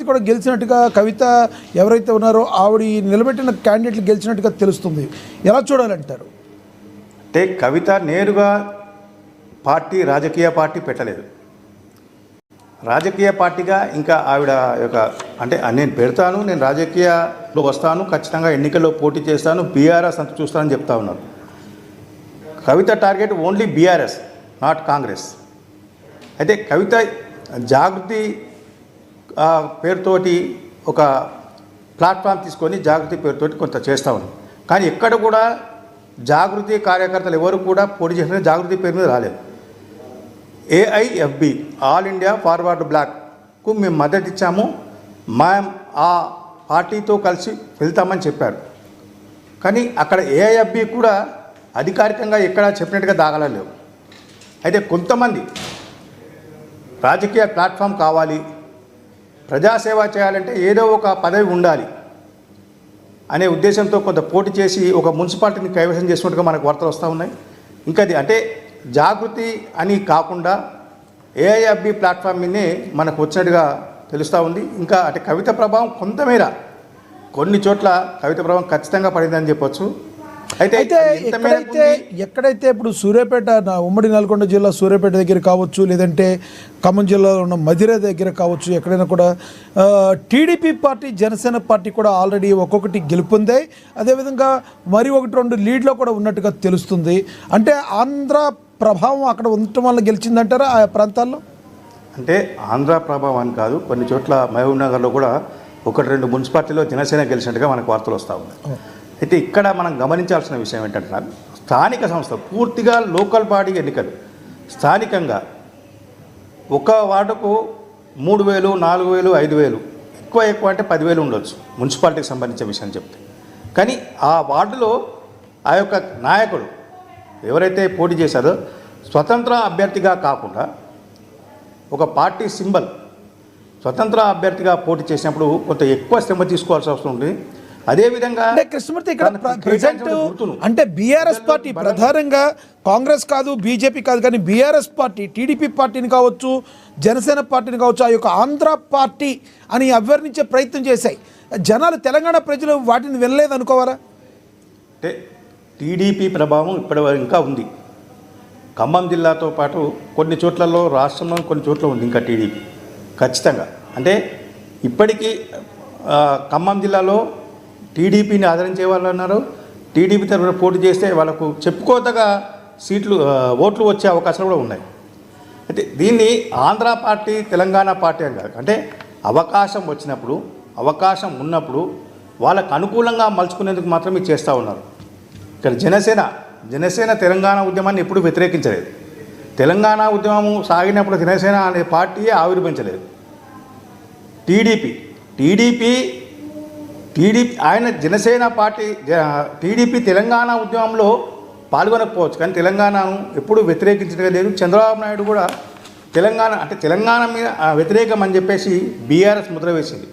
కూడా గెలిచినట్టుగా, కవిత ఎవరైతే ఉన్నారో ఆవిడ నిలబెట్టిన క్యాండిడేట్లు గెలిచినట్టుగా తెలుస్తుంది. ఎలా చూడాలంటారు? అంటే కవిత నేరుగా రాజకీయ పార్టీ పెట్టలేదు. రాజకీయ పార్టీగా ఇంకా ఆవిడ యొక్క అంటే నేను పెడతాను, నేను రాజకీయాల్లో వస్తాను, ఖచ్చితంగా ఎన్నికల్లో పోటీ చేస్తాను, బీఆర్ఎస్ అంత చూస్తానని చెప్తా ఉన్నారు. Kavitha target only BRS, not Congress. అయితే కవిత జాగృతి పేరుతోటి ఒక ప్లాట్ఫామ్ తీసుకొని జాగృతి పేరుతోటి కొంత చేస్తూ ఉన్నాం. కానీ ఎక్కడ కూడా జాగృతి కార్యకర్తలు ఎవరు కూడా పోటీ చేసిన జాగృతి పేరు మీద రాలేదు. ఏఐఎఫ్బి, ఆల్ ఇండియా ఫార్వర్డ్ బ్లాక్కు మేము మద్దతు ఇచ్చాము, ఆ పార్టీతో కలిసి వెళ్తామని చెప్పారు. కానీ అక్కడ ఏఐఎఫ్బి కూడా అధికారికంగా ఎక్కడ చెప్పినట్టుగా దాఖలాలేవు. అయితే కొంతమంది రాజకీయ ప్లాట్ఫామ్ కావాలి, ప్రజాసేవ చేయాలంటే ఏదో ఒక పదవి ఉండాలి అనే ఉద్దేశంతో కొంత పోటీ చేసి ఒక మున్సిపాలిటీని కైవసం చేసినట్టుగా మనకు వార్తలు వస్తూ ఉన్నాయి. ఇంకా అంటే జాగృతి అని కాకుండా ఏఐఎఫ్బి ప్లాట్ఫామ్ మీదే మనకు వచ్చినట్టుగా తెలుస్తూ ఉంది. ఇంకా అంటే కవిత ప్రభావం కొంతమేర కొన్ని చోట్ల కవిత ప్రభావం ఖచ్చితంగా పడిందని చెప్పొచ్చు. అయితే ఎక్కడైతే ఇప్పుడు సూర్యాపేట, ఉమ్మడి నల్గొండ జిల్లా సూర్యాపేట దగ్గర కావచ్చు, లేదంటే ఖమ్మం జిల్లాలో ఉన్న మధిర దగ్గర కావచ్చు, ఎక్కడైనా కూడా టీడీపీ పార్టీ, జనసేన పార్టీ కూడా ఆల్రెడీ ఒక్కొక్కటి గెలుపొందాయి. అదేవిధంగా మరి 1-2 లీడ్లో కూడా ఉన్నట్టుగా తెలుస్తుంది. అంటే ఆంధ్ర ప్రభావం అక్కడ ఉండటం వల్ల గెలిచిందంటారా ఆ ప్రాంతాల్లో? అంటే ఆంధ్ర ప్రభావం అని కాదు, కొన్ని చోట్ల మహబూబ్ నగర్లో కూడా 1-2 మున్సిపాలిటీలో జనసేన గెలిచినట్టుగా మనకు వార్తలు వస్తూ ఉన్నాయి. అయితే ఇక్కడ మనం గమనించాల్సిన విషయం ఏంటంటే స్థానిక సంస్థ పూర్తిగా లోకల్ బాడీ ఎన్నికలు. స్థానికంగా ఒక వార్డుకు 3,000, 4,000, 5,000, ఎక్కువ అంటే 10,000 ఉండొచ్చు మున్సిపాలిటీకి సంబంధించిన విషయం చెప్తే. కానీ ఆ వార్డులో ఆ యొక్క నాయకుడు ఎవరైతే పోటీ చేశారో స్వతంత్ర అభ్యర్థిగా కాకుండా ఒక పార్టీ సింబల్ స్వతంత్ర అభ్యర్థిగా పోటీ చేసినప్పుడు కొంత ఎక్కువ శ్రమ తీసుకోవాల్సి వస్తుంది. అదేవిధంగా అంటే కృష్ణమూర్తి ఇక్కడ ప్రజెంట్ అంటే బీఆర్ఎస్ పార్టీ ప్రధానంగా కాంగ్రెస్ కాదు, బీజేపీ కాదు, కానీ బీఆర్ఎస్ పార్టీ, టీడీపీ పార్టీని కావచ్చు, జనసేన పార్టీని కావచ్చు, ఆ యొక్క ఆంధ్ర పార్టీ అని అభ్యర్థించే ప్రయత్నం చేశాయి. జనాలు, తెలంగాణ ప్రజలు వాటిని వినలేదు అనుకోవాలా? అంటే టీడీపీ ప్రభావం ఇప్పటివరకు ఇంకా ఉంది. ఖమ్మం జిల్లాతో పాటు కొన్ని చోట్లలో, రాష్ట్రంలో కొన్ని చోట్ల ఉంది ఇంకా టీడీపీ ఖచ్చితంగా. అంటే ఇప్పటికీ ఖమ్మం జిల్లాలో టీడీపీని ఆదరించే వాళ్ళు అన్నారు. టీడీపీ తరఫున పోటీ చేస్తే వాళ్ళకు చెప్పుకోతగా ఓట్లు వచ్చే అవకాశాలు కూడా ఉన్నాయి. అయితే దీన్ని ఆంధ్ర పార్టీ, తెలంగాణ పార్టీ అని కాదు, అంటే అవకాశం వచ్చినప్పుడు, అవకాశం ఉన్నప్పుడు వాళ్ళకు అనుకూలంగా మలుచుకునేందుకు మాత్రమే చేస్తూ ఉన్నారు. ఇక్కడ జనసేన తెలంగాణ ఉద్యమాన్ని ఎప్పుడూ వ్యతిరేకించలేదు. తెలంగాణ ఉద్యమం సాగినప్పుడు జనసేన అనే పార్టీయే ఆవిర్భించలేదు. టీడీపీ ఆయన జనసేన పార్టీ, టీడీపీ తెలంగాణ ఉద్యమంలో పాల్గొనకపోవచ్చు, కానీ తెలంగాణను ఎప్పుడూ వ్యతిరేకించడం లేదు. చంద్రబాబు నాయుడు కూడా తెలంగాణ మీద వ్యతిరేకం అని చెప్పేసి బీఆర్ఎస్ ముద్ర వేసింది.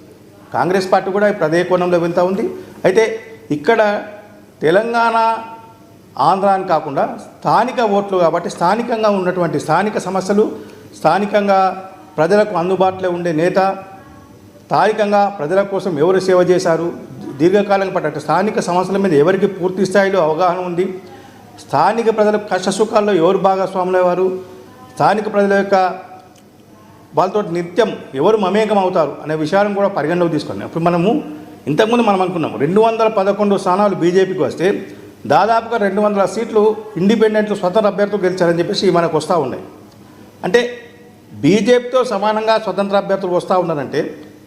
కాంగ్రెస్ పార్టీ కూడా ఇప్పుడు అదే కోణంలో వెళ్తూ ఉంది. అయితే ఇక్కడ తెలంగాణ, ఆంధ్ర అని కాకుండా స్థానిక ఓట్లు కాబట్టి స్థానికంగా ఉన్నటువంటి స్థానిక సమస్యలు, స్థానికంగా ప్రజలకు అందుబాటులో ఉండే నేత, స్థానికంగా ప్రజల కోసం ఎవరు సేవ చేశారు, దీర్ఘకాలం పాటు స్థానిక సమస్యల మీద ఎవరికి పూర్తి స్థాయిలో అవగాహన ఉంది, స్థానిక ప్రజల కష్టసుఖాల్లో ఎవరు భాగస్వాములయ్యారు, స్థానిక ప్రజల యొక్క వాళ్ళతో నిత్యం ఎవరు మమేకం అవుతారు అనే విషయాలను కూడా పరిగణలోకి తీసుకున్నాం. ఇప్పుడు ఇంతకుముందు మనం అనుకున్నాం 211 స్థానాలు బీజేపీకి వస్తే దాదాపుగా 200 సీట్లు ఇండిపెండెంట్లు, స్వతంత్ర అభ్యర్థులు గెలిచారని చెప్పేసి మనకు వస్తూ ఉన్నాయి. అంటే బీజేపీతో సమానంగా స్వతంత్ర అభ్యర్థులు వస్తూ ఉన్నారంటే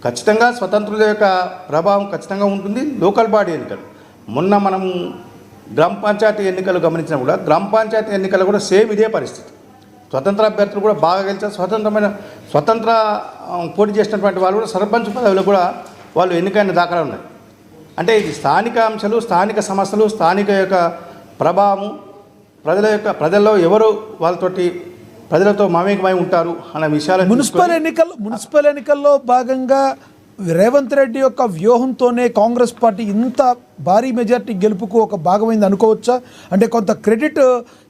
ఖచ్చితంగా స్వతంత్రుల యొక్క ప్రభావం ఖచ్చితంగా ఉంటుంది. లోకల్ బాడీ ఎన్నికలు, మొన్న మనం గ్రామ పంచాయతీ ఎన్నికలు గమనించినా కూడా గ్రామ పంచాయతీ ఎన్నికలు కూడా సేమ్ ఇదే పరిస్థితి. స్వతంత్ర అభ్యర్థులు కూడా బాగా గెలిచారు. స్వతంత్ర పోటీ చేసినటువంటి వాళ్ళు కూడా సర్పంచ్ పదవిలో కూడా వాళ్ళు ఎన్నికైన దాఖలా ఉన్నాయి. అంటే ఇది స్థానిక అంశాలు, స్థానిక సమస్యలు, స్థానిక యొక్క ప్రభావం, ప్రజల్లో ఎవరు వాళ్ళతోటి ప్రజలతో మమేకమై ఉంటారు అనే విషయాలు. మున్సిపల్ ఎన్నికల్లో భాగంగా రేవంత్ రెడ్డి యొక్క వ్యూహంతోనే కాంగ్రెస్ పార్టీ ఇంత భారీ మెజార్టీ గెలుపుకు ఒక భాగమైంది అనుకోవచ్చా? అంటే కొంత క్రెడిట్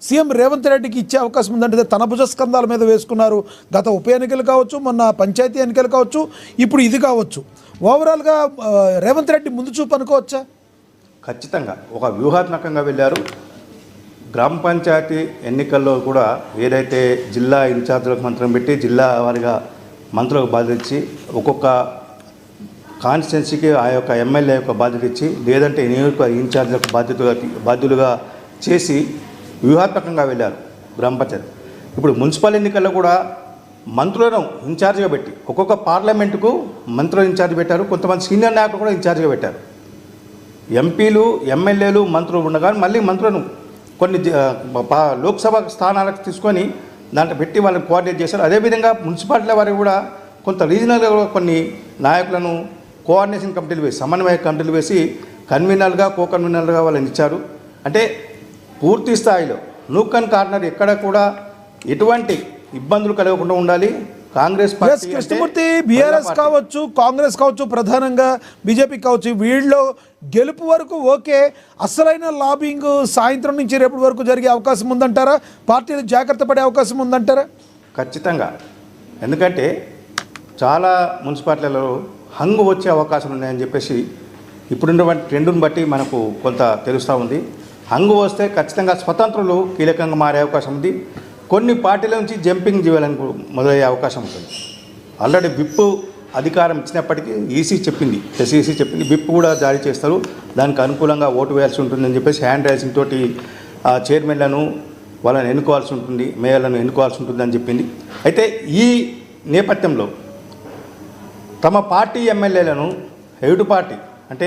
సీఎం రేవంత్ రెడ్డికి ఇచ్చే అవకాశం ఉందంటే తన భుజస్కంధాల మీద వేసుకున్నారు. గత ఉప ఎన్నికలు కావచ్చు, మొన్న పంచాయతీ ఎన్నికలు కావచ్చు, ఇప్పుడు ఇది కావచ్చు. ఓవరాల్గా రేవంత్ రెడ్డి ముందు చూపు అనుకోవచ్చా? ఖచ్చితంగా ఒక వ్యూహాత్మకంగా వెళ్ళారు. గ్రామ పంచాయతీ ఎన్నికల్లో కూడా ఏదైతే జిల్లా ఇన్ఛార్జీలకు మంత్రం పెట్టి జిల్లా వారిగా మంత్రులకు బాధ్యత ఇచ్చి ఒక్కొక్క కాన్స్టిట్యున్సీకి ఆ యొక్క ఎమ్మెల్యే యొక్క బాధ్యత ఇచ్చి లేదంటే నియోజక ఇన్ఛార్జీలకు బాధ్యులుగా చేసి వ్యూహాత్మకంగా వెళ్ళారు గ్రామ పంచాయతీ. ఇప్పుడు మున్సిపల్ ఎన్నికల్లో కూడా మంత్రులను ఇన్ఛార్జిగా పెట్టి ఒక్కొక్క పార్లమెంటుకు మంత్రులు ఇన్ఛార్జ్ పెట్టారు. కొంతమంది సీనియర్ నాయకులు కూడా ఇన్ఛార్జిగా పెట్టారు. ఎంపీలు ఎమ్మెల్యేలు మంత్రులు ఉండగా మళ్ళీ మంత్రులను కొన్ని లోక్సభ స్థానాలకు తీసుకొని దాంట్లో పెట్టి వాళ్ళని కోఆర్డినేట్ చేశారు. అదేవిధంగా మున్సిపాలిటీల వారికి కూడా కొంత రీజనల్గా కొన్ని నాయకులను కోఆర్డినేషన్ కమిటీలు వేసి సమన్వయ కమిటీలు వేసి కన్వీనర్గా కో కన్వీనర్గా వాళ్ళని ఇచ్చారు. అంటే పూర్తి స్థాయిలో నూక్ అండ్ కార్నర్ ఎక్కడ కూడా ఎటువంటి ఇబ్బందులు కలగకుండా ఉండాలి. కాంగ్రెస్ పార్టీ కృష్ణమూర్తి, బీఆర్ఎస్ కావచ్చు, కాంగ్రెస్ కావచ్చు, ప్రధానంగా బీజేపీ కావచ్చు, వీళ్ళలో గెలుపు వరకు ఓకే, అసలైన లాబింగ్ సాయంత్రం నుంచి రేపటి వరకు జరిగే అవకాశం ఉందంటారా? పార్టీలు జాగ్రత్త పడే అవకాశం ఉందంటారా? ఖచ్చితంగా. ఎందుకంటే చాలా మున్సిపాలిటీలలో హంగు వచ్చే అవకాశం ఉన్నాయని చెప్పేసి ఇప్పుడున్నటువంటి ట్రెండును బట్టి మనకు కొంత తెలుస్తూ ఉంది. హంగు వస్తే ఖచ్చితంగా స్వతంత్రులు కీలకంగా మారే అవకాశం ఉంది. కొన్ని పార్టీల నుంచి జంపింగ్ చేయాలని మొదలయ్యే అవకాశం ఉంటుంది. ఆల్రెడీ విప్ అధికారం ఇచ్చినప్పటికీ ఈసీ చెప్పింది, ఎస్ఈసీ చెప్పింది, విప్ కూడా జారీ చేస్తారు, దానికి అనుకూలంగా ఓటు వేయాల్సి ఉంటుందని చెప్పేసి హ్యాండ్ రైజింగ్ తోటి ఆ చైర్మన్లను వాళ్ళని ఎన్నుకోవాల్సి ఉంటుంది, మేయర్లను ఎన్నుకోవాల్సి ఉంటుందని చెప్పింది. అయితే ఈ నేపథ్యంలో తమ పార్టీ ఎమ్మెల్యేలను ఎయిటు పార్టీ అంటే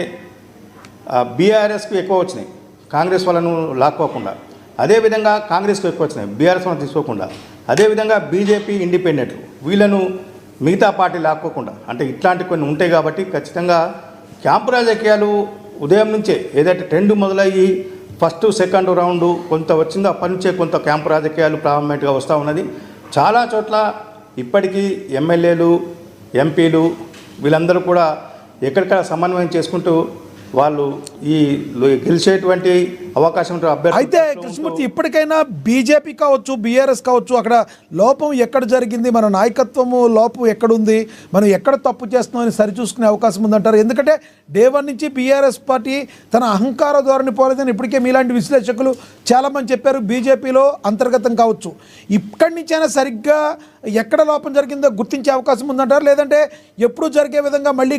బీఆర్ఎస్కు ఎక్కువ వచ్చినాయి, కాంగ్రెస్ వాళ్ళను లాక్కోకుండా. అదేవిధంగా కాంగ్రెస్కు ఎక్కువ వచ్చినాయి, బీఆర్ఎస్ వాళ్ళని తీసుకోకుండా. అదేవిధంగా బీజేపీ ఇండిపెండెంట్లు వీళ్ళను మిగతా పార్టీ లాక్కోకుండా. అంటే ఇట్లాంటి కొన్ని ఉంటాయి కాబట్టి ఖచ్చితంగా క్యాంపు రాజకీయాలు ఉదయం నుంచే ఏదైతే ట్రెండ్ మొదలయ్యి ఫస్ట్ సెకండ్ రౌండ్ కొంత వచ్చిందో అప్పటి నుంచే కొంత క్యాంపు రాజకీయాలు ప్రారంభమైనట్టుగా వస్తూ ఉన్నది. చాలా చోట్ల ఇప్పటికీ ఎమ్మెల్యేలు ఎంపీలు వీళ్ళందరూ కూడా ఎక్కడికక్కడ సమన్వయం చేసుకుంటూ వాళ్ళు ఈ గెలిచేటువంటి అవకాశం అభ్యర్థి. అయితే కృష్ణమూర్తి, ఇప్పటికైనా బీజేపీ కావచ్చు, బీఆర్ఎస్ కావచ్చు, అక్కడ లోపం ఎక్కడ జరిగింది, మన నాయకత్వము లోపం ఎక్కడుంది, మనం ఎక్కడ తప్పు చేస్తున్నామని సరిచూసుకునే అవకాశం ఉందంటారు? ఎందుకంటే డే వన్ నుంచి బీఆర్ఎస్ పార్టీ తన అహంకార ధోరణి పోలేదని ఇప్పటికే మీలాంటి విశ్లేషకులు చాలామంది చెప్పారు. బీజేపీలో అంతర్గతం కావచ్చు, ఇక్కడి నుంచైనా సరిగ్గా ఎక్కడ లోపం జరిగిందో గుర్తించే అవకాశం ఉందంటారు? లేదంటే ఎప్పుడు జరిగే విధంగా మళ్ళీ